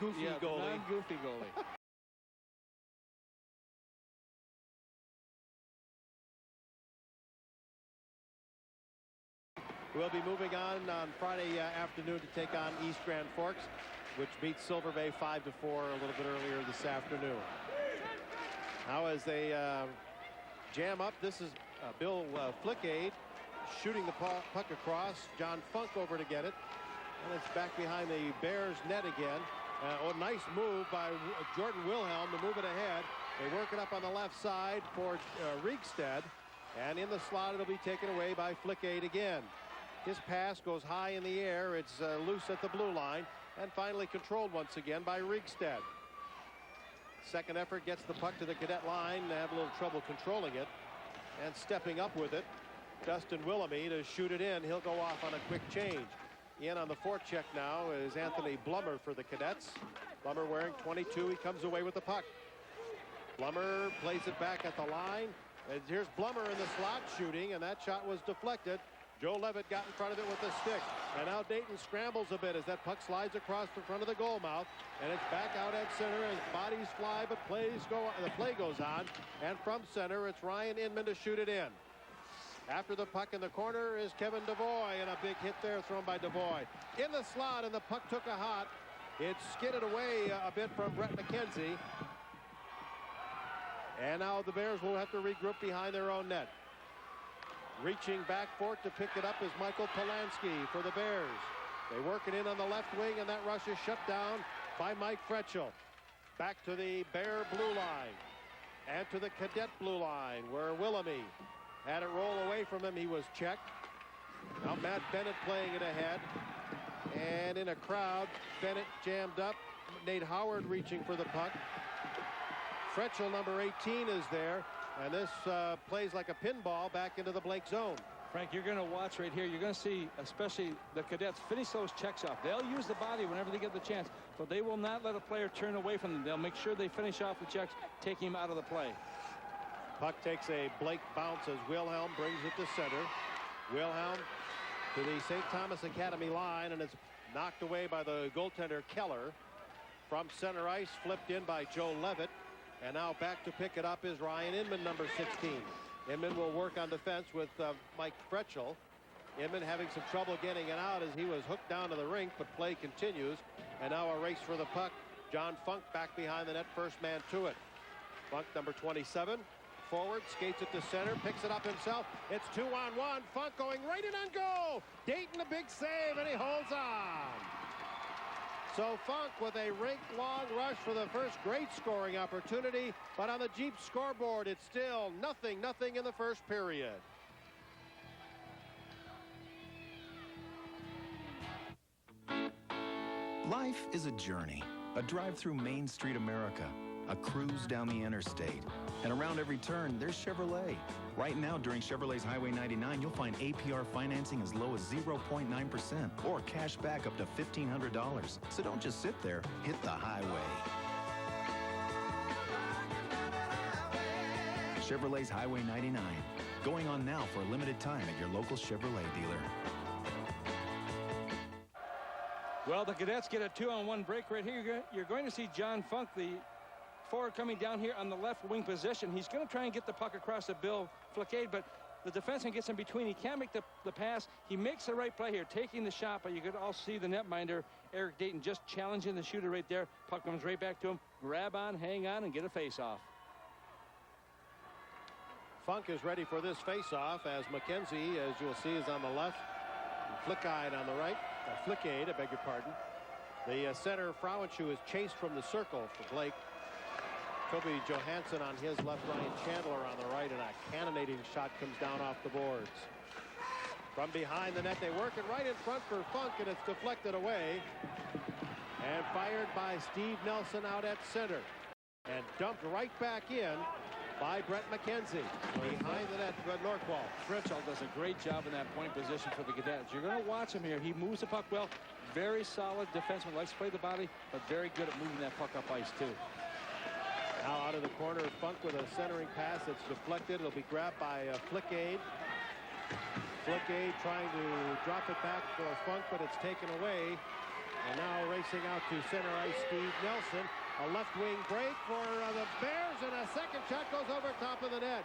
non-goofy goalie. The non-goofy goalie. We'll be moving on Friday afternoon to take on East Grand Forks, which beats Silver Bay 5-4 a little bit earlier this afternoon. Now as they jam up, this is Bill Flickade shooting the puck across. John Funk over to get it. And it's back behind the Bears net again. Nice move by Jordan Wilhelm to move it ahead. They work it up on the left side for Riegstead. And in the slot, it'll be taken away by Flickade again. His pass goes high in the air. It's loose at the blue line. And finally controlled once again by Riegstead. Second effort gets the puck to the cadet line. They have a little trouble controlling it. And stepping up with it, Dustin Wilhelmy to shoot it in. He'll go off on a quick change. In on the forecheck now is Anthony Blummer for the Cadets. Blummer wearing 22. He comes away with the puck. Blummer plays it back at the line. And here's Blummer in the slot shooting, and that shot was deflected. Joe Levitt got in front of it with the stick. And now Dayton scrambles a bit as that puck slides across the front of the goal mouth. And it's back out at center as bodies fly, but the play goes on. And from center, it's Ryan Inman to shoot it in. After the puck in the corner is Kevin Devoy, and a big hit there thrown by Devoy. In the slot, and the puck took a hot. It skidded away a bit from Brett McKenzie. And now the Bears will have to regroup behind their own net. Reaching back for it to pick it up is Michael Polanski for the Bears. They work it in on the left wing, and that rush is shut down by Mike Fretchel. Back to the Bear blue line and to the Cadet blue line, where Wilhelmy had it roll away from him. He was checked. Now Matt Bennett playing it ahead. And in a crowd, Bennett jammed up. Nate Howard reaching for the puck. Fretchel, number 18, is there. And this plays like a pinball back into the Blake zone. Frank, you're going to watch right here. You're going to see, especially the Cadets, finish those checks off. They'll use the body whenever they get the chance, but they will not let a player turn away from them. They'll make sure they finish off the checks, take him out of the play. Puck takes a Blake bounce as Wilhelm brings it to center. Wilhelm to the St. Thomas Academy line, and it's knocked away by the goaltender Keller. From center ice, flipped in by Joe Levitt. And now back to pick it up is Ryan Inman, number 16. Inman will work on defense with Mike Fretchel. Inman having some trouble getting it out as he was hooked down to the rink, but play continues. And now a race for the puck. John Funk back behind the net, first man to it. Funk, number 27. Forward, skates it to center, picks it up himself. It's 2-on-1. Funk going right in on goal. Dayton a big save, and he holds on. So Funk with a rink-long rush for the first great scoring opportunity, but on the Jeep scoreboard, it's still nothing in the first period. Life is a journey, a drive through Main Street America, a cruise down the interstate. And around every turn, there's Chevrolet. Right now, during Chevrolet's Highway 99, you'll find APR financing as low as 0.9% or cash back up to $1,500. So don't just sit there, hit the highway. Chevrolet's Highway 99, going on now for a limited time at your local Chevrolet dealer. Well, the Cadets get a 2-on-1 break right here. You're going to see John Funk, the forward, coming down here on the left wing position. He's going to try and get the puck across to Bill Flickade, but the defenseman gets in between. He can't make the pass. He makes the right play here, taking the shot, but you could also see the netminder, Eric Dayton, just challenging the shooter right there. Puck comes right back to him. Grab on, hang on, and get a face-off. Funk is ready for this face-off as McKenzie, as you'll see, is on the left. Flickade on the right. Flickade, I beg your pardon. The center, Frauenschuh, is chased from the circle for Blake. Toby Johansson on his left, Ryan Chandler on the right, and a cannonading shot comes down off the boards. From behind the net, they work it right in front for Funk, and it's deflected away. And fired by Steve Nelson out at center. And dumped right back in by Brett McKenzie. Behind the net, Norquist. Fretchel does a great job in that point position for the Cadets. You're going to watch him here. He moves the puck well. Very solid defenseman. Likes to play the body, but very good at moving that puck up ice, too. Now out of the corner, Funk with a centering pass that's deflected. It'll be grabbed by Flickade. Flickade trying to drop it back for Funk, but it's taken away And now racing out to center ice, Steve Nelson. A left wing break for the Bears, and a second shot goes over top of the net.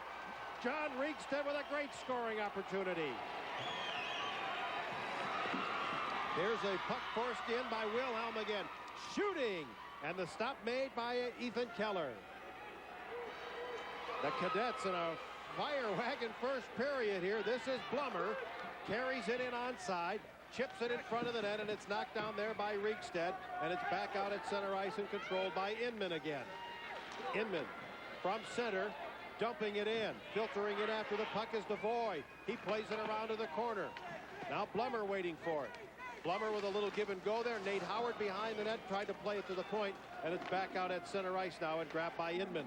John Riekstedt with a great scoring opportunity. Here's a puck forced in by Wilhelm again. Shooting, and the stop made by Ethan Keller. The Cadets in a fire wagon first period here. This is Blummer. Carries it in onside. Chips it in front of the net, and it's knocked down there by Riekstedt, and it's back out at center ice and controlled by Inman again. Inman from center, dumping it in, filtering it after the puck is Devoy. He plays it around to the corner. Now Blummer waiting for it. Blummer with a little give and go there. Nate Howard behind the net, tried to play it to the point, and it's back out at center ice now and grabbed by Inman.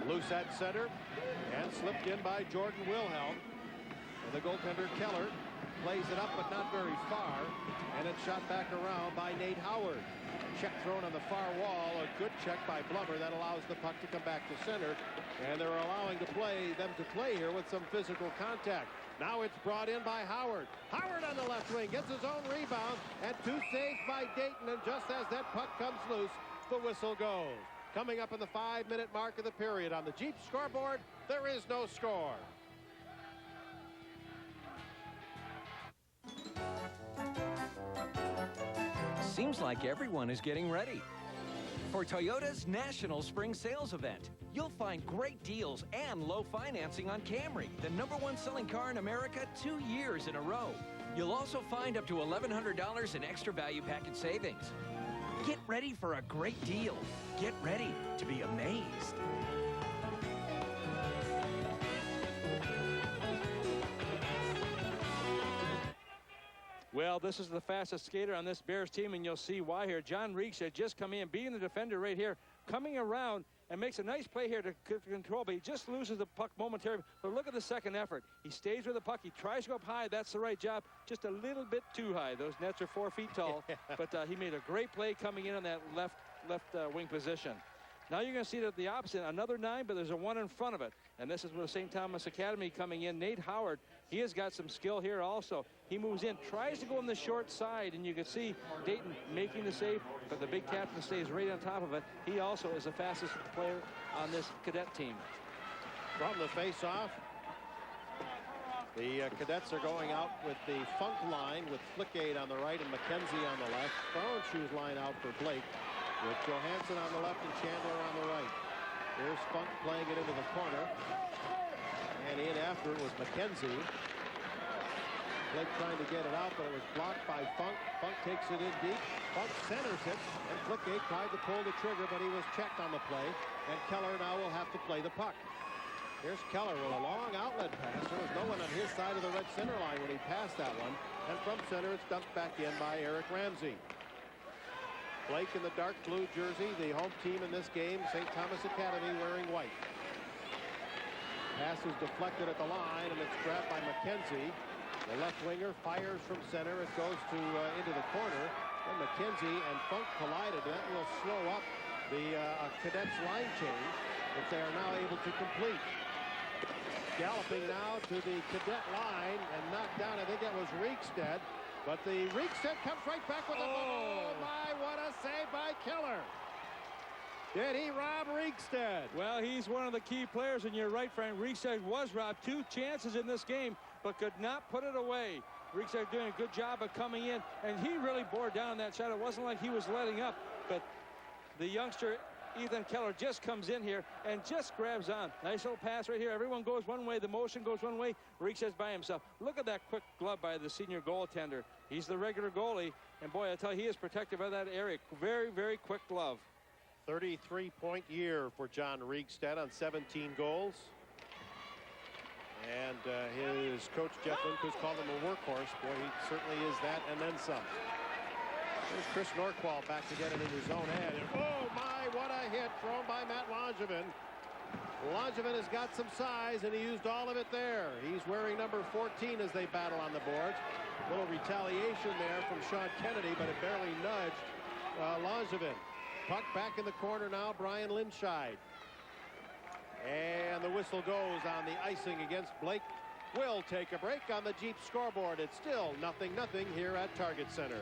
Loose at center and slipped in by Jordan Wilhelm. And the goaltender Keller plays it up, but not very far, and it's shot back around by Nate Howard. Check thrown on the far wall, a good check by Blummer that allows the puck to come back to center, and they're allowing them to play here with some physical contact. Now it's brought in by Howard. Howard on the left wing gets his own rebound, and 2 saves by Dayton, and just as that puck comes loose, the whistle goes. Coming up in the 5-minute mark of the period on the Jeep scoreboard, there is no score. Seems like everyone is getting ready for Toyota's National Spring Sales Event. You'll find great deals and low financing on Camry, the #1 selling car in America 2 years in a row. You'll also find up to $1,100 in extra value package savings. Get ready for a great deal. Get ready to be amazed. Well, this is the fastest skater on this Bears team, and you'll see why here. John Riekstedt just come in, beating the defender right here, coming around and makes a nice play here to control, but he just loses the puck momentarily. But look at the second effort. He stays with the puck. He tries to go up high. That's the right job. Just a little bit too high. Those nets are 4 feet tall, but he made a great play coming in on that left wing position. Now you're going to see that the opposite, another 9, but there's a 1 in front of it. And this is with St. Thomas Academy coming in. Nate Howard, he has got some skill here also. He moves in, tries to go on the short side, and you can see Dayton making the save, but the big captain stays right on top of it. He also is the fastest player on this cadet team. From the face-off, the Cadets are going out with the Funk line with Flickade on the right and McKenzie on the left. Throwing shoes line out for Blake, with Johansson on the left and Chandler on the right. Here's Funk playing it into the corner. And in after it was McKenzie. Blake trying to get it out, but it was blocked by Funk. Funk takes it in deep. Funk centers it, and Flickade tried to pull the trigger, but he was checked on the play. And Keller now will have to play the puck. Here's Keller with a long outlet pass. There was no one on his side of the red center line when he passed that one. And from center, it's dumped back in by Eric Ramsey. Blake in the dark blue jersey, the home team in this game, St. Thomas Academy wearing white. Pass is deflected at the line, and it's grabbed by McKenzie. The left winger fires from center. It goes to into the corner. And McKenzie and Funk collided. That will slow up the Cadets line change, which they are now able to complete. Galloping now to the Cadet line and knocked down, I think that was Riekstedt. But the Riekstedt comes right back with a goal. My, what a save by Keller. Did he rob Riekstedt? Well, he's one of the key players, and you're right, Frank. Riekstedt was robbed. 2 chances in this game, but could not put it away. Riekstedt doing a good job of coming in, and he really bore down that shot. It wasn't like he was letting up, but the youngster, Ethan Keller, just comes in here and just grabs on. Nice little pass right here. Everyone goes one way. The motion goes one way. Riekstedt's by himself. Look at that quick glove by the senior goaltender. He's the regular goalie, and boy, I tell you, he is protective of that area. Very, very quick glove. 33-point year for John Riekstedt on 17 goals. And his coach, Jeff Lindquist, called him a workhorse. Boy, he certainly is that, and then some. There's Chris Norqual back to get it in his own head. And oh, my, what a hit thrown by Matt Langevin. Langevin has got some size, and he used all of it there. He's wearing number 14 as they battle on the boards. A little retaliation there from Sean Kennedy, but it barely nudged Langevin. Puck back in the corner now, Brian Linscheid. And the whistle goes on the icing against Blake will take a break on the Jeep scoreboard. It's still 0-0 here at Target Center.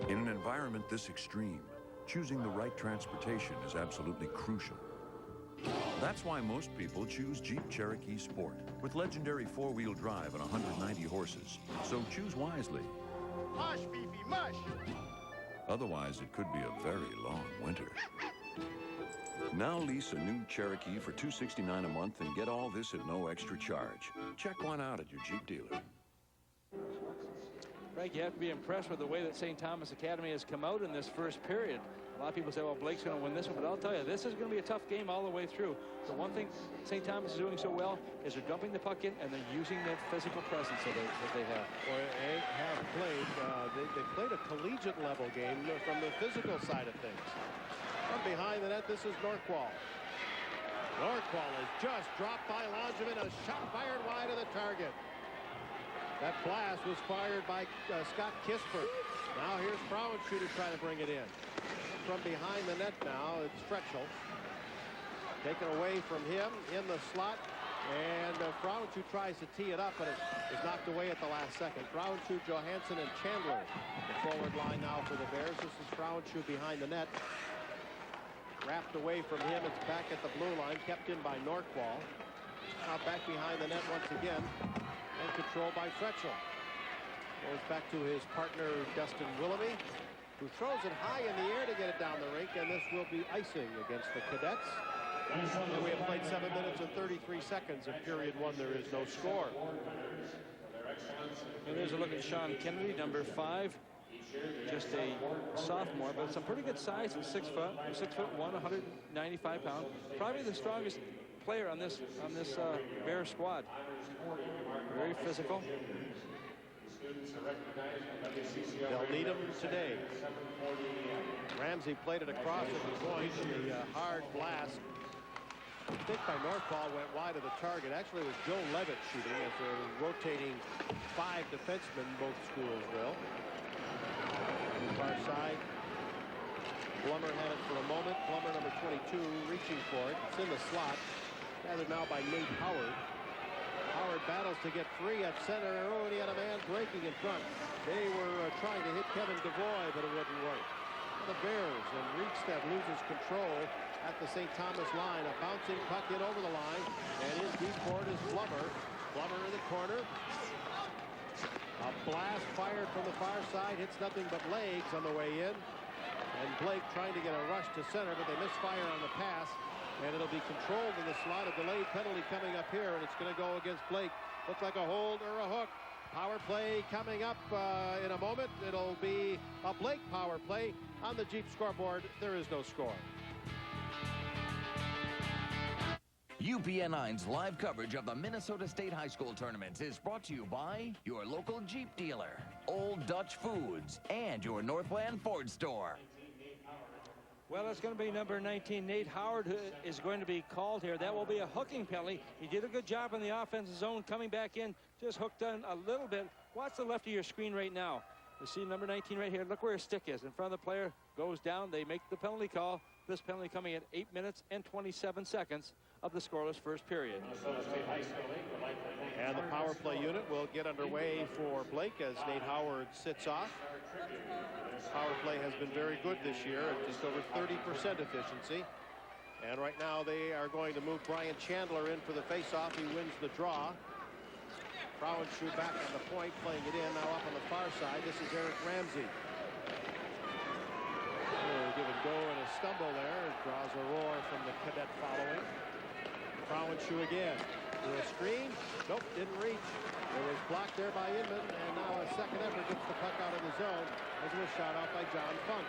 In an environment this extreme, choosing the right transportation is absolutely crucial. That's why most people choose Jeep Cherokee Sport with legendary four-wheel drive and 190 horses. So choose wisely. Mush, Fifi, mush! Otherwise, it could be a very long winter. Now lease a new Cherokee for $269 a month and get all this at no extra charge. Check one out at your Jeep dealer. Greg, you have to be impressed with the way that St. Thomas Academy has come out in this first period. A lot of people say, well, Blake's going to win this one, but I'll tell you, this is going to be a tough game all the way through. The one thing St. Thomas is doing so well is they're dumping the puck in and they're using the physical presence that they have. Well, they have played, they played a collegiate level game from the physical side of things. From behind the net, this is Norqual. Norqual is just dropped by Langevin, a shot fired wide of the target. That blast was fired by Scott Kisper. Now here's Frauenschuh trying to bring it in. From behind the net now, it's Fretschel. Taken away from him in the slot. And Frauenschuh tries to tee it up, but it is knocked away at the last second. Frauenschuh, Johansson, and Chandler. The forward line now for the Bears. This is Frauenschuh behind the net. Wrapped away from him. It's back at the blue line. Kept in by Norqual. Now back behind the net once again. And controlled by Fretschel. Goes back to his partner, Dustin Willoughby, who throws it high in the air to get it down the rink, and this will be icing against the Cadets. And we have played 7 minutes and 33 seconds. In period one, there is no score. And there's a look at Sean Kennedy, number 5. Just a sophomore, but some pretty good size at 6 foot. 6'1", 195 pounds. Probably the strongest player on this Bear squad. Very physical. They'll need him today. Ramsey played it across at the point. The hard blast, I think by Norqual, went wide of the target. Actually, it was Joe Levitt shooting as they're rotating 5 defensemen, both schools will. On the far side, Blummer had it for a moment. Blummer, number 22, reaching for it. It's in the slot. Gathered now by Nate Howard. Howard battles to get free at center. Oh, and he had a man breaking in front. They were trying to hit Kevin Devoy, but it wouldn't work. The Bears, and Riekstedt loses control at the St. Thomas line. A bouncing puck in over the line, and in deep court is Blummer. Blummer in the corner. A blast fired from the far side, hits nothing but legs on the way in. And Blake trying to get a rush to center, but they misfire on the pass. And it'll be controlled in the slot. A delayed penalty coming up here, and it's going to go against Blake. Looks like a hold or a hook. Power play coming up in a moment. It'll be a Blake power play on the Jeep scoreboard. There is no score. UPN9's live coverage of the Minnesota State High School tournaments is brought to you by your local Jeep dealer, Old Dutch Foods, and your Northland Ford store. Well, it's going to be number 19, Nate Howard, who is going to be called here. That will be a hooking penalty. He did a good job in the offensive zone, coming back in, just hooked on a little bit. Watch the left of your screen right now. You see number 19 right here. Look where his stick is. In front of the player, goes down. They make the penalty call. This penalty coming at 8 minutes and 27 seconds of the scoreless first period. And the power play unit will get underway for Blake as Nate Howard sits off. Power play has been very good this year at just over 30% efficiency. And right now they are going to move Brian Chandler in for the faceoff. He wins the draw. Frauenschuh back on the point, playing it in. Now up on the far side, this is Eric Ramsey. Give and go and a stumble there. It draws a roar from the cadet following. Frauenschuh again. To a screen. Nope, didn't reach. It was blocked there by Inman, and now a second effort gets the puck out of the zone as it was shot off by John Funk.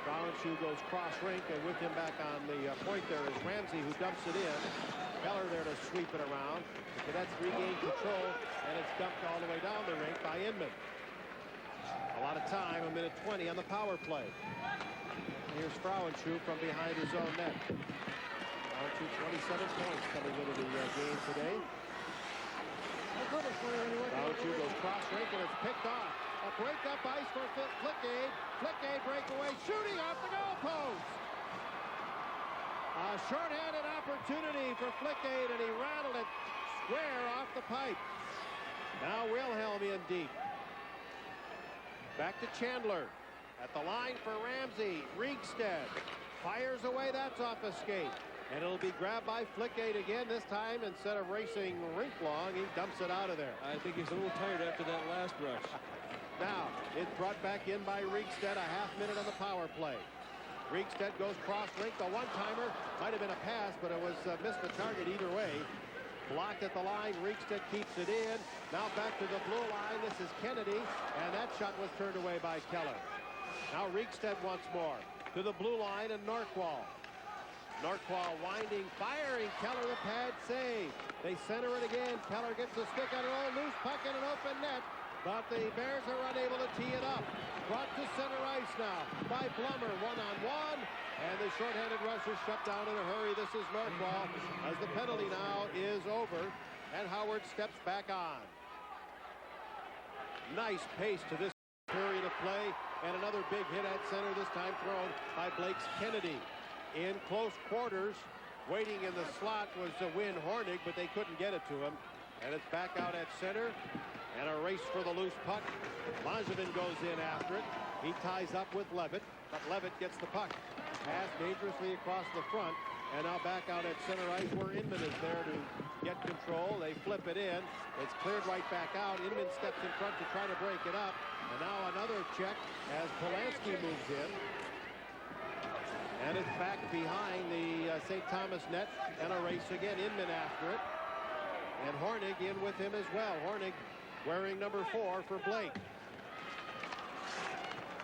Frauenschuh goes cross rink, and with him back on the point there is Ramsey, who dumps it in. Keller there to sweep it around. The Cadets regain control, and it's dumped all the way down the rink by Inman. A lot of time, a minute 20 on the power play. Here's Frauenschuh from behind his own net. Frauenschuh 27 points coming into the game today. Frauenschuh goes cross rink, and it's picked off. A break-up ice for Flickade. Flickade breakaway, shooting off the goalpost. A short-handed opportunity for Flickade, and he rattled it square off the pipe. Now Wilhelm in deep. Back to Chandler. At the line for Ramsey. Riegstead fires away. That's off a skate. And it'll be grabbed by Flickade again. This time, instead of racing rink long, he dumps it out of there. I think he's a little tired after that last rush. Now, it's brought back in by Riegstead. A half minute on the power play. Riegstead goes cross-rink. The one-timer might have been a pass, but it was missed the target either way. Blocked at the line. Riegstead keeps it in. Now back to the blue line. This is Kennedy, and that shot was turned away by Keller. Now Riegstead once more to the blue line, and Norqual. Norqual winding, firing. Keller the pad save. They center it again. Keller gets a stick on an old loose puck in an open net, but the Bears are unable to tee it up. Brought to center ice now by Blummer, one-on-one, and the shorthanded rush is shut down in a hurry. This is Norqual as the penalty now is over, and Howard steps back on. Nice pace to this period of play, and another big hit at center, this time thrown by Blake's Kennedy. In close quarters, waiting in the slot was Win Hornig, but they couldn't get it to him. And it's back out at center, and a race for the loose puck. Langevin goes in after it. He ties up with Levitt, but Levitt gets the puck. Pass dangerously across the front, and now back out at center ice where Inman is there to get control. They flip it in. It's cleared right back out. Inman steps in front to try to break it up. And now another check as Polanski moves in. And it's back behind the St. Thomas net, and a race again. Inman after it. And Hornig in with him as well. Hornig wearing number 4 for Blake.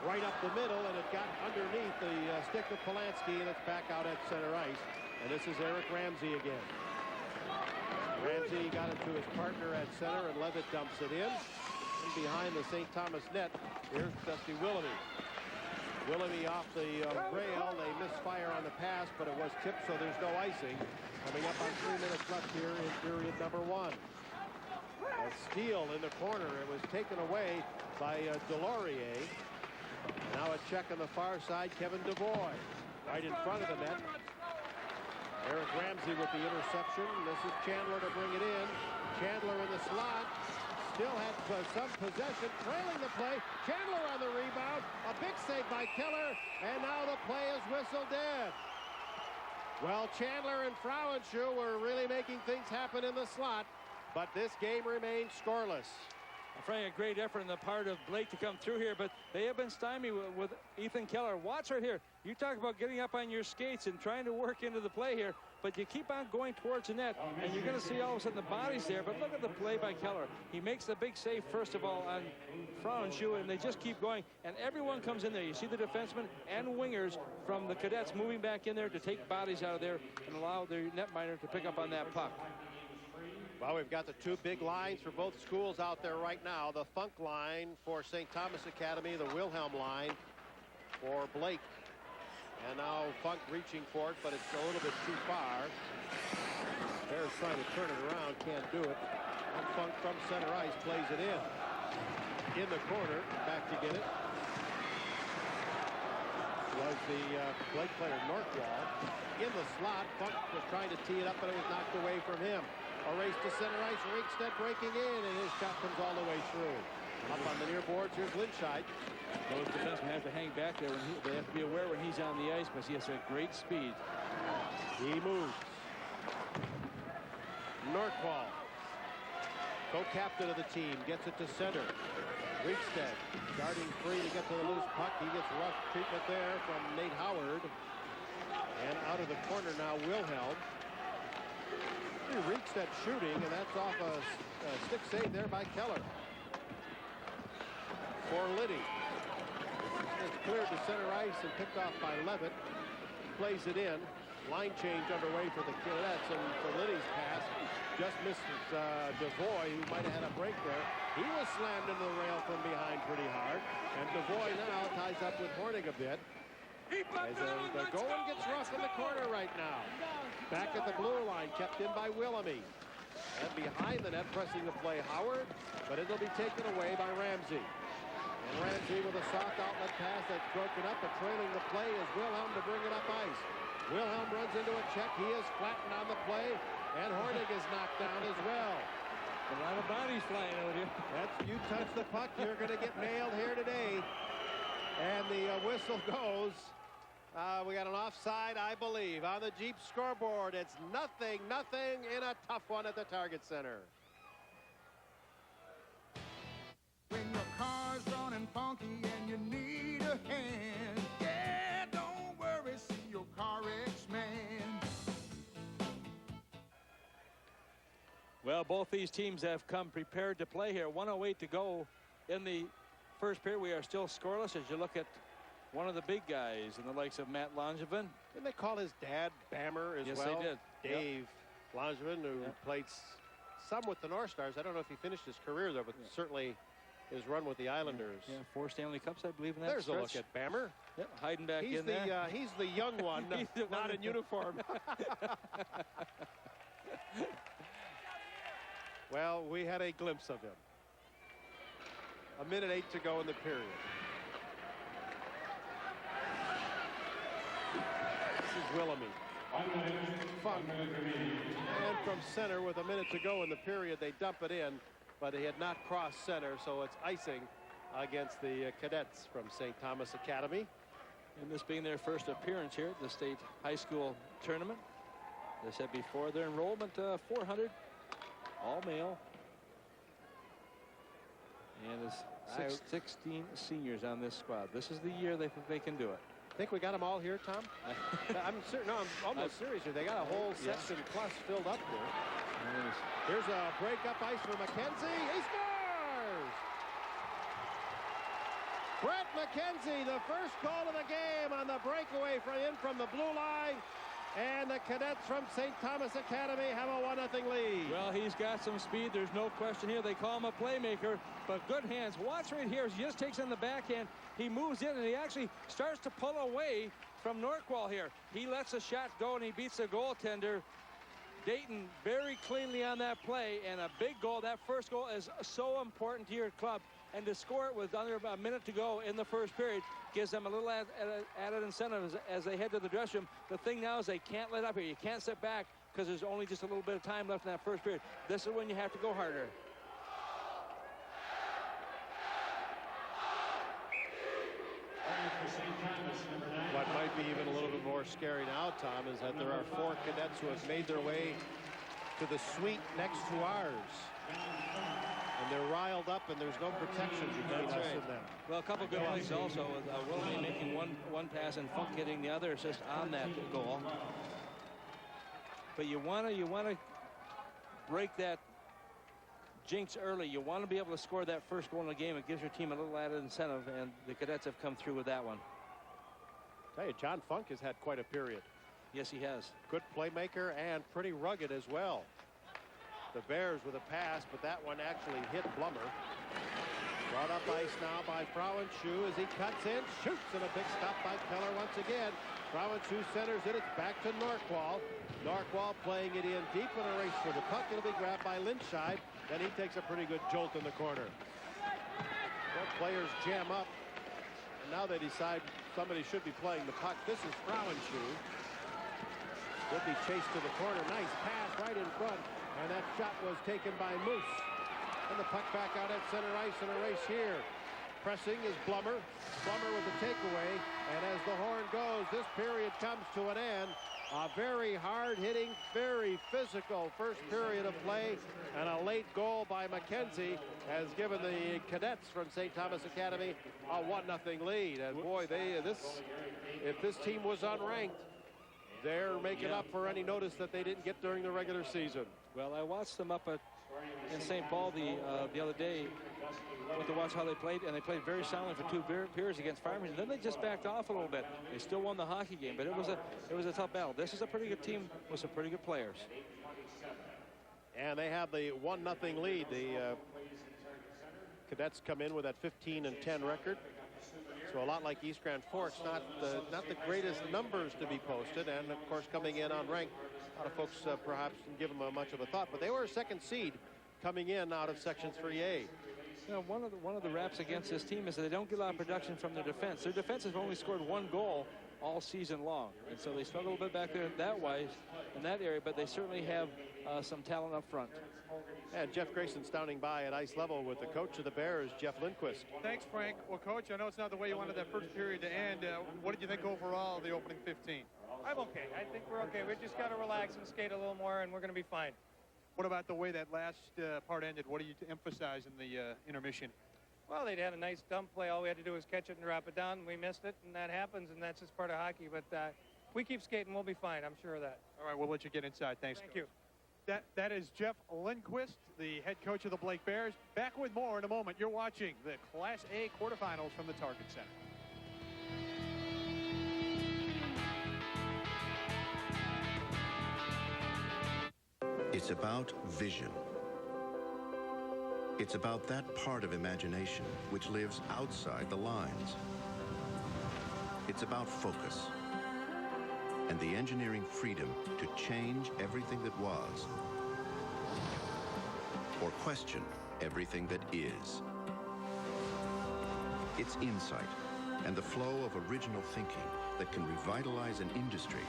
Right up the middle, and it got underneath the stick of Polanski, and it's back out at center ice. And this is Eric Ramsey again. Ramsey got it to his partner at center, and Levitt dumps it in. And behind the St. Thomas net, here's Dusty Willoughby. Willoughby off the rail. They misfire on the pass, but it was tipped, so there's no icing. Coming up on 3 minutes left here in period number 1. A steal in the corner. It was taken away by Delorier. Now a check on the far side. Kevin DeVoy right in front of the net. Eric Ramsey with the interception. This is Chandler to bring it in. Chandler in the slot. Still has some possession, trailing the play. Chandler on the rebound. A big save by Keller, and now the play is whistled dead. Well, Chandler and Frauenschuh were really making things happen in the slot, but this game remains scoreless. Frank, a great effort on the part of Blake to come through here, but they have been stymied with Ethan Keller. Watch right here. You talk about getting up on your skates and trying to work into the play here, but you keep on going towards the net, and you're going to see all of a sudden the body's there, but look at the play by Keller. He makes the big save, first of all, on Frauenschuh, and they just keep going, and everyone comes in there. You see the defensemen and wingers from the Cadets moving back in there to take bodies out of there and allow their netminder to pick up on that puck. Well, we've got the 2 big lines for both schools out there right now. The Funk line for St. Thomas Academy, the Wilhelm line for Blake. And now Funk reaching for it, but it's a little bit too far. Bears trying to turn it around, can't do it. And Funk from center ice plays it in. In the corner, back to get it. Was the Blake player Norqual. In the slot, Funk was trying to tee it up, but it was knocked away from him. A race to center ice. Riegstead breaking in, and his shot comes all the way through. Up on the near boards, here's Linscheid. Those defensemen have to hang back there. They have to be aware when he's on the ice, because he has a great speed. He moves. Norqual, co-captain of the team, gets it to center. Riegstead starting free to get to the loose puck. He gets rough treatment there from Nate Howard. And out of the corner now, Wilhelm. Riegstead shooting, and that's off a stick save there by Keller. For Liddy. It's cleared to center ice and picked off by Levitt. Plays it in. Line change underway for the Cadets, and for Liddy's pass just misses DeVoy, who might have had a break there. He was slammed into the rail from behind pretty hard, and DeVoy now ties up with Hornig a bit. As the going gets rough in the corner right now. Back at the blue line, kept in by Willoughby. And behind the net, pressing the play, Howard, but it'll be taken away by Ramsey. Ramsey with a soft outlet pass that's broken up, but trailing the play is Wilhelm to bring it up ice. Wilhelm runs into a check. He is flattened on the play, and Hornig is knocked down as well. A lot of bodies flying out here. That's, you touch the puck, you're going to get nailed here today. And the whistle goes. We got an offside, I believe, on the Jeep scoreboard. It's 0-0 in a tough one at the Target Center. When your car's running funky and you need a hand, yeah, don't worry, see your CarX man. Well, both these teams have come prepared to play here. 1:08 to go in the first period. We are still scoreless as you look at one of the big guys in the likes of Matt Langevin. Didn't they call his dad Bammer as Yes, well? they did. Dave Langevin, who played some with the North Stars. I don't know if he finished his career, though, but certainly his run with the Islanders. Yeah, 4 Stanley Cups, I believe, in that There's a stretch. look at Bammer. Yep, hiding back He's in there. He's the young one, He's the not one in uniform. Well, we had a glimpse of him. 1:08 to go in the period. This is Wilhelmy. Funk. And from center with 1 minute to go in the period, they dump it in, but he had not crossed center, so it's icing against the cadets from St. Thomas Academy. And this being their first appearance here at the state high school tournament. They said before their enrollment, 400, all male. And there's 16 seniors on this squad. This is the year they think they can do it. Think we got them all here, Tom? I'm certain. No, I'm almost serious here. They got a whole section plus filled up here. Here's a break up ice for McKenzie. He scores! Brett McKenzie, the first goal of the game on the breakaway from the blue line. And the cadets from St. Thomas Academy have a 1-0 lead. Well, he's got some speed. There's no question here. They call him a playmaker, but good hands. Watch right here. He just takes in the backhand. He moves in, and he actually starts to pull away from Norqual here. He lets a shot go, and he beats the goaltender. Dayton very cleanly on that play, and a big goal. That first goal is so important to your club. And to score it with under about 1 minute to go in the first period gives them a little added incentive as they head to the dressing room. The thing now is they can't let up here. You can't sit back because there's only just a little bit of time left in that first period. This is when you have to go harder. What might be even a little bit more scary now, Tom, is that there are 4 cadets who have made their way to the suite next to ours. And they're riled up, and there's no protection between us and them. Well, a couple good plays also with Willoughby making one pass and Funk hitting the other assist on that goal. But you want to break that jinx early. You want to be able to score that first goal in the game. It gives your team a little added incentive, and the cadets have come through with that one. Tell you, John Funk has had quite a period. Yes, he has. Good playmaker and pretty rugged as well. The Bears with a pass, but that one actually hit Blummer. Brought up ice now by Frauenschuh as he cuts in, shoots, and a big stop by Keller once again. Frauenschuh centers it. It's back to Norqual. Norqual playing it in deep in a race for the puck. It'll be grabbed by Linscheid. Then he takes a pretty good jolt in the corner. Both players jam up. And now they decide somebody should be playing the puck. This is Frauenschuh. Would be chased to the corner. Nice pass right in front. And that shot was taken by Moose. And the puck back out at center ice in a race here. Pressing is Blummer. Blummer with the takeaway. And as the horn goes, this period comes to an end. A very hard-hitting, very physical first period of play. And a late goal by McKenzie has given the cadets from St. Thomas Academy a 1-0 lead. And boy, if this team was unranked, they're making up for any notice that they didn't get during the regular season. Well, I watched them up in St. Paul the other day. Went to watch how they played, and they played very soundly for 2 periods against Farmington. Then they just backed off a little bit. They still won the hockey game, but it was a tough battle. This is a pretty good team with some pretty good players. And they have the 1-0 lead. The cadets come in with that 15-10 record. So a lot like East Grand Forks, not the greatest numbers to be posted, and of course coming in unranked. A lot of folks perhaps didn't give them much of a thought, but they were a second seed coming in out of Section 3A. You know, one of the raps against this team is that they don't get a lot of production from their defense. Their defense has only scored 1 goal all season long, and so they struggle a bit back there that way in that area, but they certainly have some talent up front. And Jeff Grayson standing by at ice level with the coach of the Bears, Jeff Lindquist. Thanks, Frank. Well, Coach, I know it's not the way you wanted that first period to end. What did you think overall of the opening 15? I'm okay. I think we're okay. We just got to relax and skate a little more, and we're going to be fine. What about the way that last part ended? What do you emphasize in the intermission? Well, they'd had a nice dump play. All we had to do was catch it and drop it down. We missed it, and that happens, and that's just part of hockey. But if we keep skating, we'll be fine. I'm sure of that. All right, we'll let you get inside. Thanks. Thank you. That is Jeff Lindquist, the head coach of the Blake Bears. Back with more in a moment. You're watching the Class A quarterfinals from the Target Center. It's about vision. It's about that part of imagination which lives outside the lines. It's about focus and the engineering freedom to change everything that was or question everything that is. It's insight and the flow of original thinking that can revitalize an industry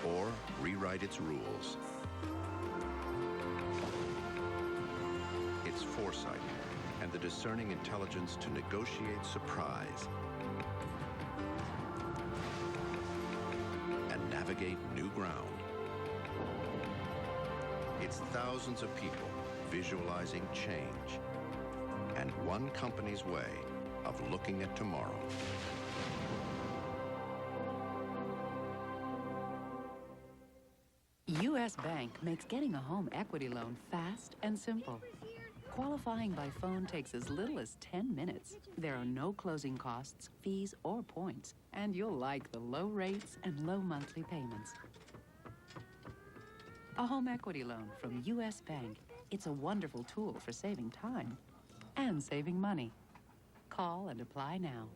or rewrite its rules. It's foresight and the discerning intelligence to negotiate surprise and navigate new ground. It's thousands of people visualizing change and one company's way of looking at tomorrow. US Bank makes getting a home equity loan fast and simple. Qualifying by phone takes as little as 10 minutes. There are no closing costs, fees, or points, and you'll like the low rates and low monthly payments. A home equity loan from US Bank. It's a wonderful tool for saving time and saving money. Call and apply now.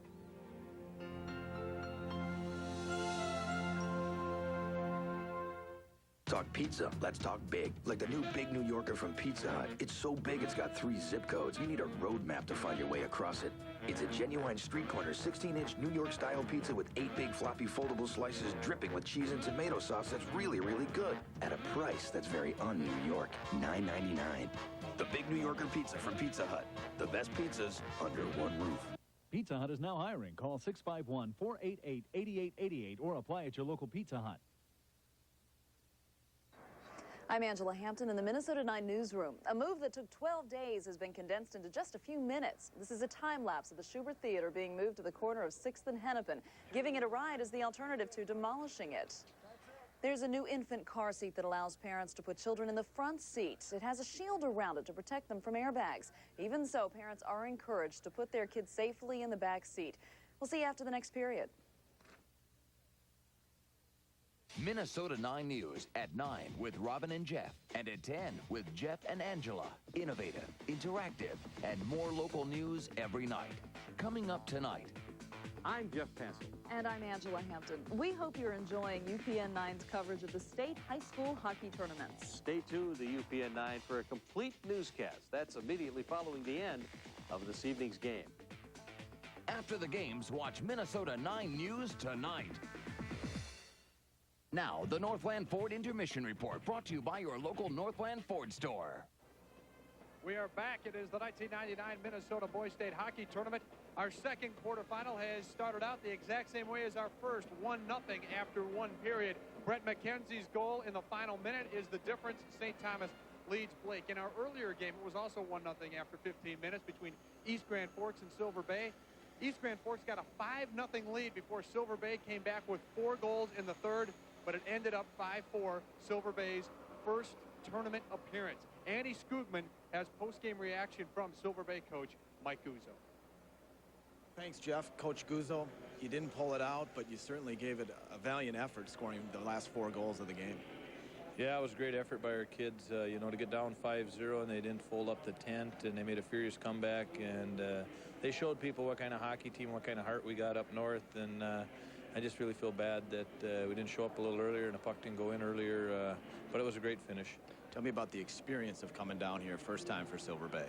Talk pizza. Let's talk big. Like the new Big New Yorker from Pizza Hut. It's so big it's got 3 zip codes. You need a road map to find your way across it. It's a genuine street corner 16-inch New York-style pizza with 8 big floppy foldable slices dripping with cheese and tomato sauce that's really, really good. At a price that's very un-New York. $9.99. The Big New Yorker pizza from Pizza Hut. The best pizzas under one roof. Pizza Hut is now hiring. Call 651-488-8888 or apply at your local Pizza Hut. I'm Angela Hampton in the Minnesota 9 newsroom. A move that took 12 days has been condensed into just a few minutes. This is a time lapse of the Schubert Theater being moved to the corner of 6th and Hennepin. Giving it a ride is the alternative to demolishing it. There's a new infant car seat that allows parents to put children in the front seat. It has a shield around it to protect them from airbags. Even so, parents are encouraged to put their kids safely in the back seat. We'll see you after the next period. Minnesota 9 News at 9 with Robin and Jeff, and at 10 with Jeff and Angela. Innovative, interactive, and more local news every night. Coming up tonight. I'm Jeff Pansel. And I'm Angela Hampton. We hope you're enjoying UPN 9's coverage of the state high school hockey tournaments. Stay tuned to UPN 9 for a complete newscast. That's immediately following the end of this evening's game. After the games, watch Minnesota 9 News tonight. Now, the Northland Ford Intermission Report, brought to you by your local Northland Ford store. We are back. It is the 1999 Minnesota Boys State Hockey Tournament. Our second quarterfinal has started out the exact same way as our first, 1-0 after one period. Brett McKenzie's goal in the final minute is the difference. St. Thomas leads Blake. In our earlier game, it was also 1-0 after 15 minutes between East Grand Forks and Silver Bay. East Grand Forks got a 5-0 lead before Silver Bay came back with 4 goals in the third, but it ended up 5-4, Silver Bay's first tournament appearance. Andy Skugman has post-game reaction from Silver Bay coach Mike Guzzo. Thanks, Jeff. Coach Guzzo, you didn't pull it out, but you certainly gave it a valiant effort scoring the last 4 goals of the game. Yeah, it was a great effort by our kids, you know, to get down 5-0, and they didn't fold up the tent, and they made a furious comeback, and they showed people what kind of hockey team, what kind of heart we got up north, and I just really feel bad that we didn't show up a little earlier and the puck didn't go in earlier, but it was a great finish. Tell me about the experience of coming down here first time for Silver Bay.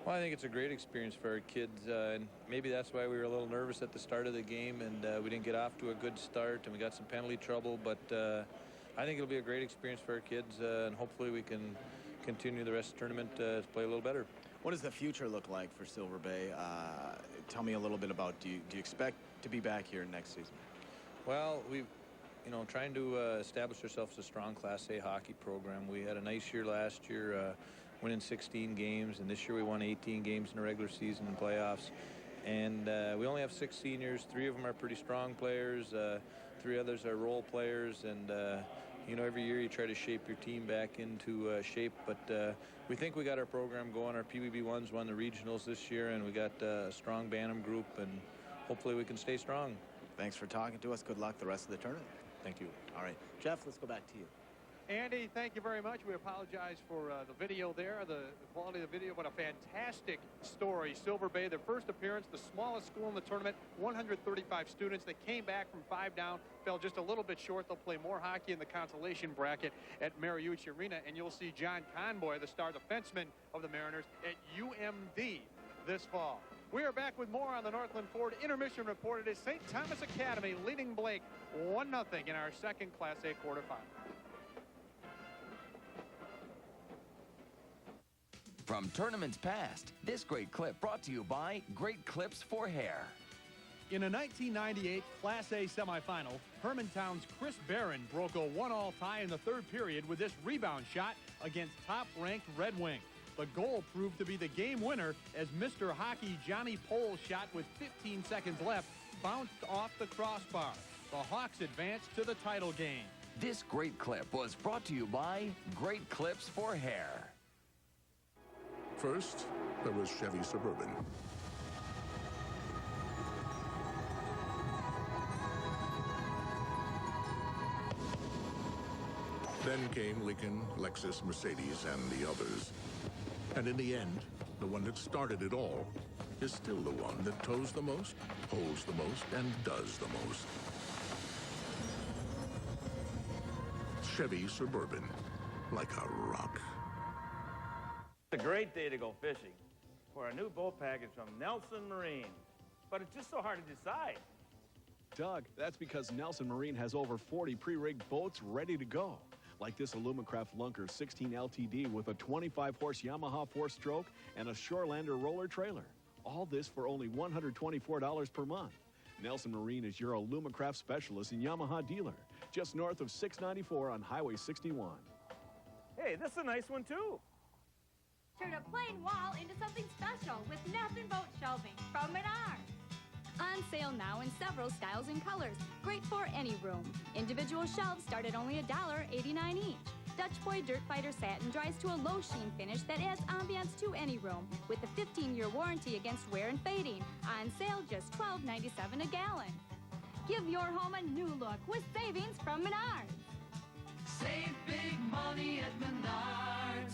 Well, I think it's a great experience for our kids, and maybe that's why we were a little nervous at the start of the game, and we didn't get off to a good start, and we got some penalty trouble, but I think it'll be a great experience for our kids, and hopefully we can continue the rest of the tournament to play a little better. What does the future look like for Silver Bay? Tell me a little bit about, do you expect to be back here next season? Well, we've, trying to establish ourselves as a strong Class A hockey program. We had a nice year last year, winning 16 games, and this year we won 18 games in the regular season and playoffs. And we only have 6 seniors. 3 of them are pretty strong players. 3 others are role players, and every year you try to shape your team back into shape, but we think we got our program going. Our PBB1s won the regionals this year, and we got a strong Bantam group, and hopefully we can stay strong. Thanks for talking to us. Good luck the rest of the tournament. Thank you. All right, Jeff, let's go back to you. Andy, thank you very much. We apologize for the video there, the quality of the video, but a fantastic story. Silver Bay, their first appearance, the smallest school in the tournament, 135 students. They came back from 5 down, fell just a little bit short. They'll play more hockey in the consolation bracket at Mariucci Arena, and you'll see John Conboy, the star defenseman of the Mariners, at UMD this fall. We are back with more on the Northland Ford Intermission Report. It is St. Thomas Academy leading Blake 1-0 in our second Class A quarterfinal. From tournaments past, this great clip brought to you by Great Clips for Hair. In a 1998 Class A semifinal, Hermantown's Chris Barron broke a 1-1 tie in the third period with this rebound shot against top-ranked Red Wing. The goal proved to be the game winner as Mr. Hockey Johnny Pole's shot with 15 seconds left bounced off the crossbar. The Hawks advanced to the title game. This great clip was brought to you by Great Clips for Hair. First, there was Chevy Suburban. Then came Lincoln, Lexus, Mercedes, and the others. And in the end, the one that started it all is still the one that tows the most, holds the most, and does the most. Chevy Suburban, like a rock. It's a great day to go fishing for a new boat package from Nelson Marine. But it's just so hard to decide. Doug, that's because Nelson Marine has over 40 pre-rigged boats ready to go. Like this Alumacraft Lunker 16 LTD with a 25-horse Yamaha 4-stroke and a Shorelander roller trailer. All this for only $124 per month. Nelson Marine is your Alumacraft specialist and Yamaha dealer, just north of 694 on Highway 61. Hey, this is a nice one, too. Turn a plain wall into something special with nothing boat shelving from Menards. On sale now in several styles and colors. Great for any room. Individual shelves start at only $1.89 each. Dutch Boy Dirt Fighter Satin dries to a low sheen finish that adds ambiance to any room with a 15-year warranty against wear and fading. On sale just $12.97 a gallon. Give your home a new look with savings from Menards. Save big money at Menards.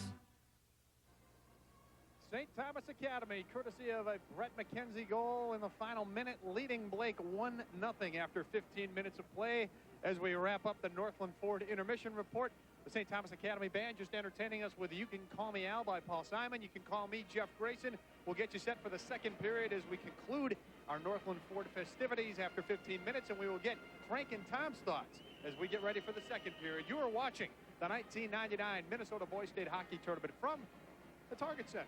St. Thomas Academy, courtesy of a Brett McKenzie goal in the final minute, leading Blake 1-0 after 15 minutes of play. As we wrap up the Northland Ford Intermission Report, the St. Thomas Academy Band just entertaining us with You Can Call Me Al by Paul Simon. You Can Call Me Jeff Grayson. We'll get you set for the second period as we conclude our Northland Ford festivities after 15 minutes, and we will get Frank and Tom's thoughts as we get ready for the second period. You are watching the 1999 Minnesota Boys State Hockey Tournament from the Target Center.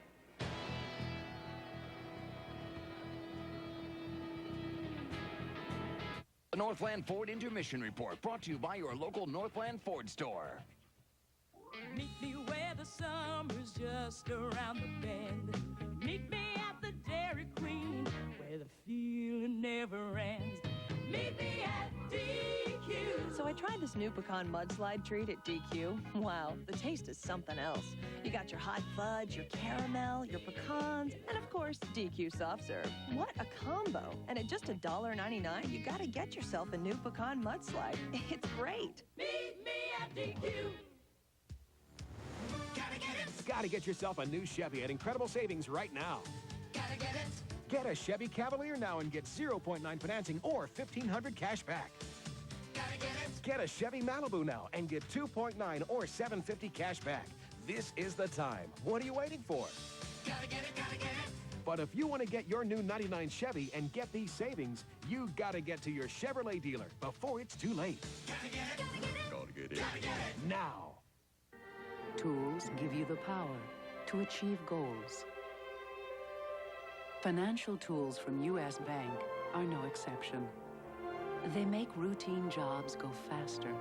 The Northland Ford Intermission Report brought to you by your local Northland Ford store. Meet me where the summer's just around the bend. Meet me at the Dairy Queen where the feeling never ends. Meet me at DQ. So I tried this new pecan mudslide treat at DQ. Wow, the taste is something else. You got your hot fudge, your caramel, your pecans, and of course, DQ soft serve. What a combo. And at just $1.99, you gotta get yourself a new pecan mudslide. It's great. Meet me at DQ. Gotta get yourself a new Chevy at incredible savings right now. Gotta get it. Get a Chevy Cavalier now and get 0.9 financing or $1,500 cash back. Gotta get it. Get a Chevy Malibu now and get 2.9 or $750 cash back. This is the time. What are you waiting for? Gotta get it, gotta get it. But if you want to get your new 99 Chevy and get these savings, you got to get to your Chevrolet dealer before it's too late. Gotta get it, gotta get it. Gotta get it. Gotta get it. Now. Tools give you the power to achieve goals. Financial tools from US Bank are no exception. They make routine jobs go faster.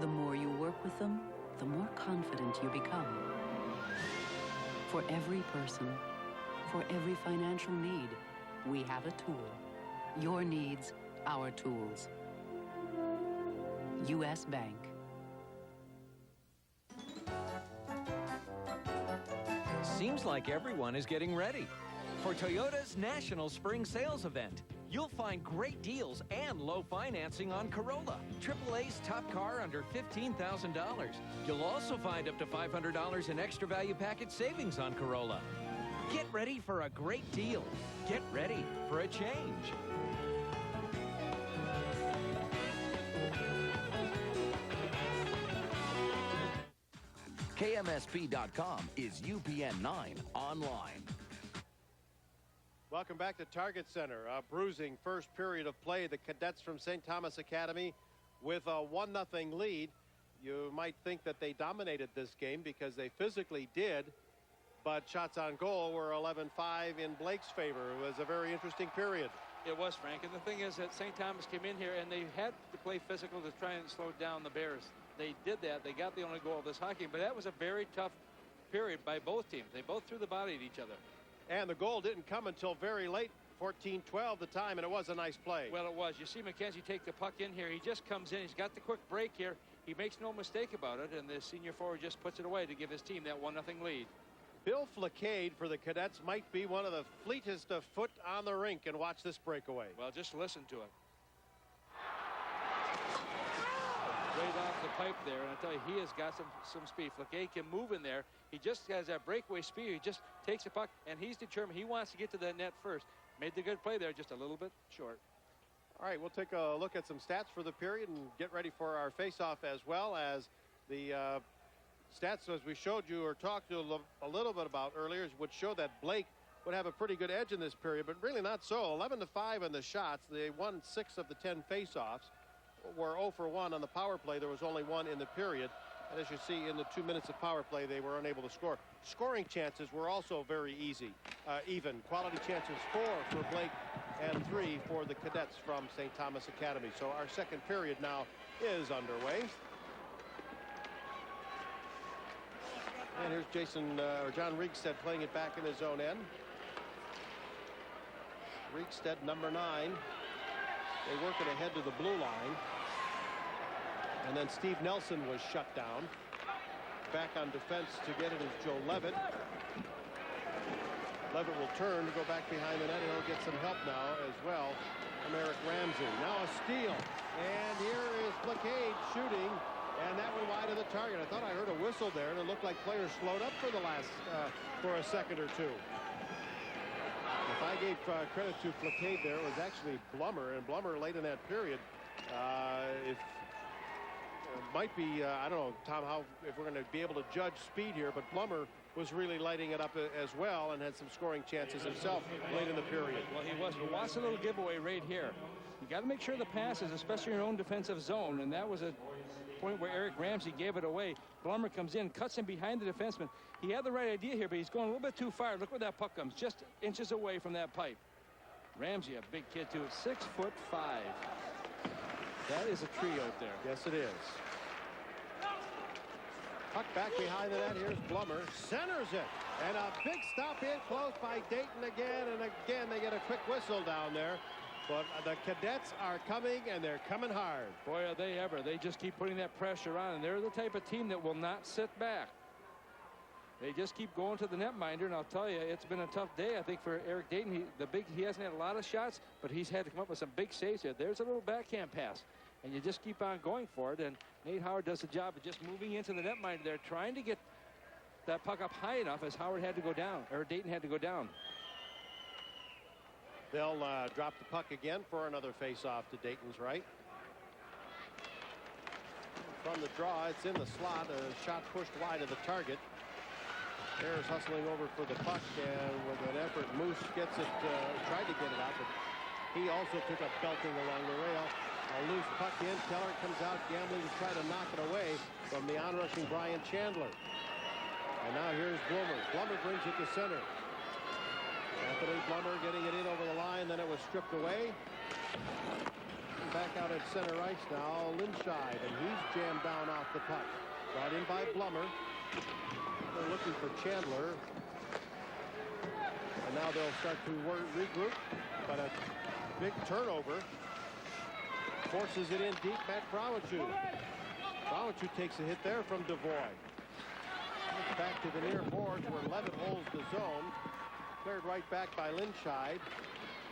The more you work with them, the more confident you become. For every person, for every financial need, we have a tool. Your needs, our tools. US Bank. Seems like everyone is getting ready for Toyota's National Spring Sales Event. You'll find great deals and low financing on Corolla, AAA's top car under $15,000. You'll also find up to $500 in extra value package savings on Corolla. Get ready for a great deal. Get ready for a change. KMSP.com is UPN 9 online. Welcome back to Target Center. A bruising first period of play. The cadets from St. Thomas Academy with a 1-0 lead. You might think that they dominated this game because they physically did, but shots on goal were 11-5 in Blake's favor. It was a very interesting period. It was, Frank. And the thing is that St. Thomas came in here and they had to play physical to try and slow down the Bears. They did that. They got the only goal of this hockey, but that was a very tough period by both teams. They both threw the body at each other. And the goal didn't come until very late, 14-12 the time, and it was a nice play. Well, it was. You see McKenzie take the puck in here. He just comes in. He's got the quick break here. He makes no mistake about it, and the senior forward just puts it away to give his team that 1-0 lead. Bill Flacade for the Cadets might be one of the fleetest of foot on the rink, and watch this breakaway. Well, just listen to it. Right off the pipe there, and I tell you, he has got some speed. Flacade can move in there. He just has that breakaway speed. He just takes the puck, and he's determined. He wants to get to that net first. Made the good play there, just a little bit short. All right, we'll take a look at some stats for the period and get ready for our face-off, as well as the stats, as we showed you or talked to a little bit about earlier, would show that Blake would have a pretty good edge in this period, but really not so. 11-5 in the shots. They won 6 of the 10 face-offs. Were 0 for 1 on the power play. There was only 1 in the period. And as you see, in the 2 minutes of power play, they were unable to score. Scoring chances were also very even. Quality chances 4 for Blake and 3 for the Cadets from St. Thomas Academy. So our second period now is underway. And here's John Riegstead playing it back in his own end. Riegstead, number 9. They work it ahead to the blue line. And then Steve Nelson was shut down. Back on defense to get it is Joe Levitt. Levitt will turn to go back behind the net. He'll get some help now as well from Eric Ramsey. Now a steal. And here is Flacade shooting. And that went wide of the target. I thought I heard a whistle there, and it looked like players slowed up for a second or two. If I gave credit to Flacade there, it was actually Blummer, and Blummer late in that period. Might be, I don't know, Tom, if we're going to be able to judge speed here, but Blummer was really lighting it up as well and had some scoring chances himself late in the period. Well, he was. But watch a little giveaway right here. You got to make sure the passes, especially in your own defensive zone, and that was a point where Eric Ramsey gave it away. Blummer comes in, cuts him behind the defenseman. He had the right idea here, but he's going a little bit too far. Look where that puck comes, just inches away from that pipe. Ramsey, a big kid, too, 6'5". That is a tree out there. Yes, it is. Puck back behind the net. Here's Blummer. Centers it. And a big stop in close by Dayton again. And again, they get a quick whistle down there. But the Cadets are coming, and they're coming hard. Boy, are they ever. They just keep putting that pressure on. And they're the type of team that will not sit back. They just keep going to the netminder. And I'll tell you, it's been a tough day, I think, for Eric Dayton. He hasn't had a lot of shots, but he's had to come up with some big saves here. There's a little backhand pass. And you just keep on going for it. And Nate Howard does the job of just moving into the netminder there, trying to get that puck up high enough as Howard had to go down, or Dayton had to go down. They'll drop the puck again for another face-off to Dayton's right. From the draw, it's in the slot. A shot pushed wide of the target. Bears hustling over for the puck, and with an effort, Moose gets it, tried to get it out, but he also took a belting along the rail. A loose puck in. Keller comes out gambling to try to knock it away from the onrushing Brian Chandler. And now here's Blummer. Blummer brings it to center. Anthony Blummer getting it in over the line, then it was stripped away. Back out at center ice now, Linscheid, and he's jammed down off the puck. Brought in by Blummer. They're looking for Chandler. And now they'll start to regroup, but a big turnover. Forces it in deep, Matt Browachu. Browachu takes a hit there from Devoy. Back to the near boards where Levitt holds the zone. Cleared right back by Linscheid.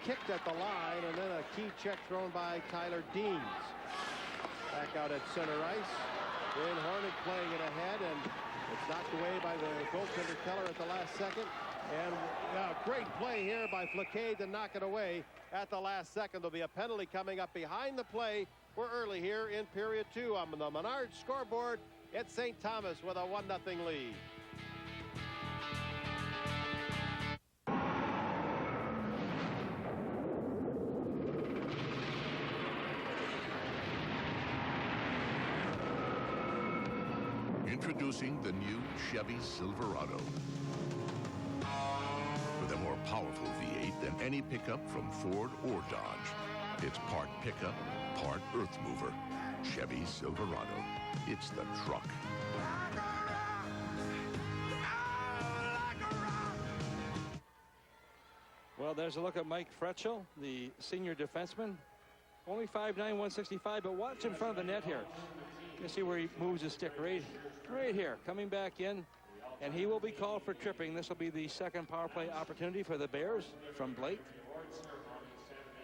Kicked at the line, and then a key check thrown by Tyler Deans. Back out at center ice. Wayne Hornig playing it ahead, and it's knocked away by the goaltender Keller at the last second. And great play here by Flaquet to knock it away at the last second. There'll be a penalty coming up behind the play. We're early here in period 2 on the Menard scoreboard. It's St. Thomas with a 1-0 lead. Introducing the new Chevy Silverado. With a more powerful V8 than any pickup from Ford or Dodge. It's part pickup, part earth mover. Chevy Silverado. It's the truck. Well, there's a look at Mike Fretchel, the senior defenseman. Only 5'9", 165, but watch in front of the net here. You see where he moves his stick right here, coming back in, and he will be called for tripping. This will be the second power play opportunity for the Bears from Blake.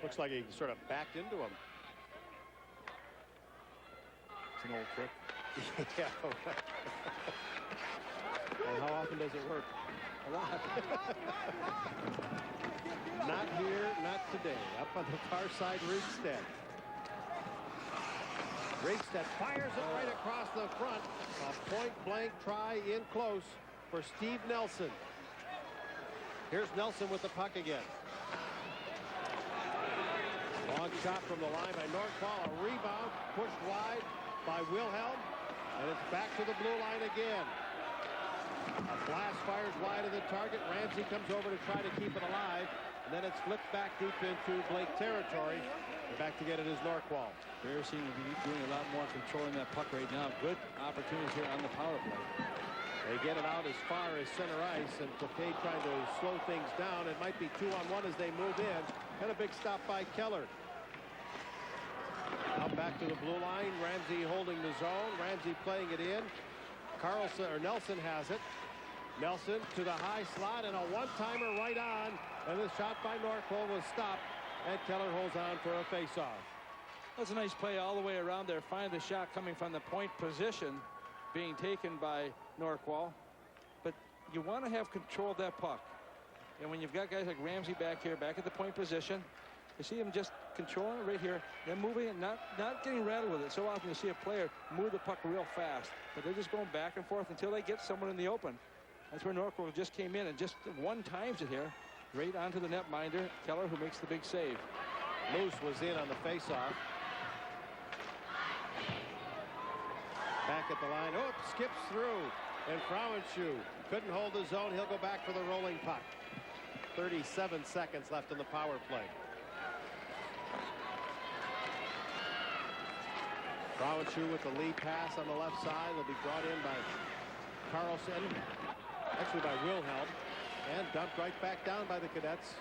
Looks like he sort of backed into him. It's an old trick. Yeah. And how often does it work? A lot. Not here, not today. Up on the far side, Riegstedt. Riegstedt fires it right across the front. A point-blank try in close for Steve Nelson. Here's Nelson with the puck again. Long shot from the line by Northfall. A rebound pushed wide by Wilhelm. And it's back to the blue line again. A blast fires wide of the target. Ramsey comes over to try to keep it alive. And then it's flipped back deep into Blake territory. And back to get it is Norqual. Bears seem to be doing a lot more controlling that puck right now. Good opportunities here on the power play. They get it out as far as center ice, and Flaquet trying to slow things down. It might be 2-on-1 as they move in. And a big stop by Keller. Now back to the blue line. Ramsey holding the zone. Ramsey playing it in. Nelson has it. Nelson to the high slot, and a one-timer right on. And the shot by Norqual was stopped, and Keller holds on for a face-off. That's a nice play all the way around there. Find the shot coming from the point position being taken by Norqual. But you want to have control of that puck. And when you've got guys like Ramsey back here, back at the point position, you see him just controlling it right here, then moving it, not getting rattled with it. So often you see a player move the puck real fast, but they're just going back and forth until they get someone in the open. That's where Norqual just came in and just one times it here, right onto the netminder, Keller, who makes the big save. Moose was in on the faceoff. Back at the line. Oh, skips through. And Frauenschuh couldn't hold the zone. He'll go back for the rolling puck. 37 seconds left in the power play. Frauenschuh with the lead pass on the left side. Will be brought in by Carlson. Actually by Wilhelm. And dumped right back down by the Cadets.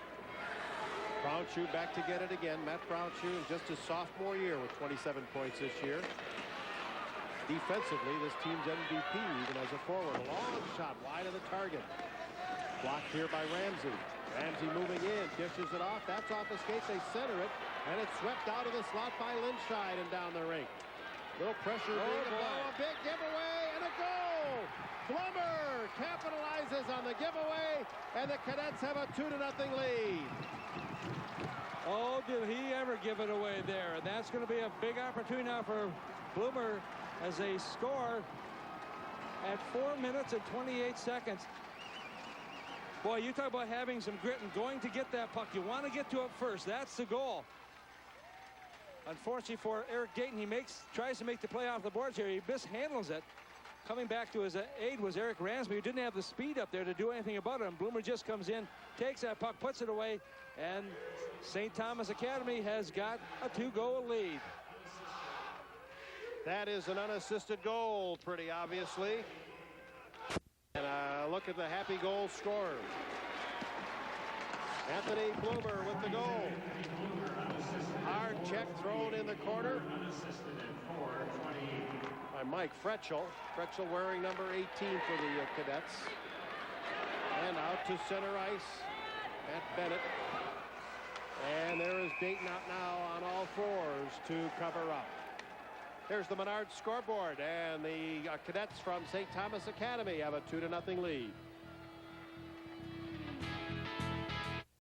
Frauenschuh back to get it again. Matt Frauenschuh in just his sophomore year with 27 points this year. Defensively, this team's MVP even as a forward. A long shot wide of the target. Blocked here by Ramsey. Ramsey moving in, dishes it off. That's off the skates. They center it, and it's swept out of the slot by Linscheid and down the rink. Little pressure being applied. A big giveaway and a goal. Blummer capitalizes on the giveaway, and the Cadets have a 2-0 lead. Oh, did he ever give it away there? And that's going to be a big opportunity now for Blummer as they score at 4 minutes and 28 seconds. Boy, you talk about having some grit and going to get that puck. You want to get to it first. That's the goal. Unfortunately for Eric Dayton, he tries to make the play off the boards here. He mishandles it. Coming back to his aid was Eric Ransby, who didn't have the speed up there to do anything about it. And Bloomer just comes in, takes that puck, puts it away, and St. Thomas Academy has got a 2-goal lead. That is an unassisted goal, pretty obviously. And look at the happy goal scorer. Anthony Bloomer with the goal. Hard check thrown in the corner by Mike Fretchel. Fretchel wearing number 18 for the Cadets. And out to center ice at Bennett. And there is Dayton out now on all fours to cover up. Here's the Menard scoreboard, and the Cadets from St. Thomas Academy have a 2-0 lead.